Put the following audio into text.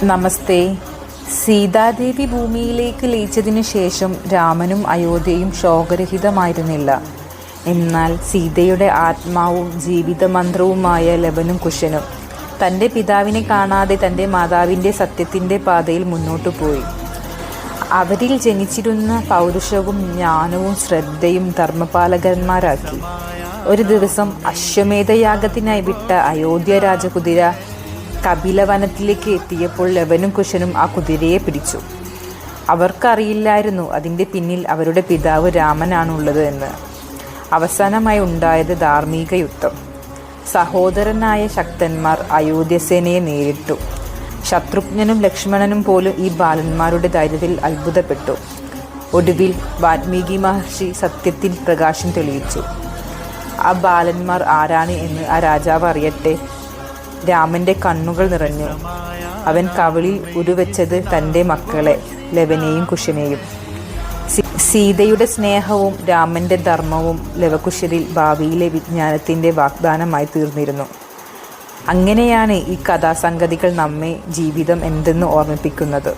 നമസ്തേ. സീതാദേവി ഭൂമിയിലേക്ക് ലയിച്ചതിനു ശേഷം രാമനും അയോധ്യയും ശോകരഹിതമായിരുന്നില്ല. എന്നാൽ സീതയുടെ ആത്മാവും ജീവിതമന്ത്രവുമായ ലവനും കുശനും തൻ്റെ പിതാവിനെ കാണാതെ തൻ്റെ മാതാവിൻ്റെ സത്യത്തിൻ്റെ പാതയിൽ മുന്നോട്ടു പോയി. അവരിൽ ജനിച്ചിരുന്ന പൗരുഷവും ജ്ഞാനവും ശ്രദ്ധയും ധർമ്മപാലകന്മാരാക്കി. ഒരു ദിവസം അശ്വമേധയാഗത്തിനായി വിട്ട അയോധ്യ രാജകുതിര കപിലവനത്തിലേക്ക് എത്തിയപ്പോൾ ലവനും കുശനും ആ കുതിരയെ പിടിച്ചു. അവർക്കറിയില്ലായിരുന്നു അതിൻ്റെ പിന്നിൽ അവരുടെ പിതാവ് രാമനാണുള്ളത് എന്ന്. അവസാനമായി ഉണ്ടായത് ധാർമ്മിക യുദ്ധം. സഹോദരനായ ശക്തന്മാർ അയോധ്യസേനയെ നേരിട്ടു. ശത്രുഘ്നനും ലക്ഷ്മണനും പോലും ഈ ബാലന്മാരുടെ ധൈര്യത്തിൽ അത്ഭുതപ്പെട്ടു. ഒടുവിൽ വാൽമീകി മഹർഷി സത്യത്തിൽ പ്രകാശം തെളിയിച്ചു. ആ ബാലന്മാർ ആരാണ് എന്ന് ആ രാജാവ് അറിയട്ടെ. രാമൻ്റെ കണ്ണുകൾ നിറഞ്ഞു. അവൻ കവിളിൽ ഉരുവെച്ചത് തൻ്റെ മക്കളെ ലവനെയും കുശനെയും. സീതയുടെ സ്നേഹവും രാമൻ്റെ ധർമ്മവും ലവകുശരിൽ ഭാവിയിലെ വിജ്ഞാനത്തിൻ്റെ വാഗ്ദാനമായി തീർന്നിരുന്നു. അങ്ങനെയാണ് ഈ കഥാസംഗതികൾ നമ്മെ ജീവിതം എന്തെന്ന് ഓർമ്മിപ്പിക്കുന്നത്.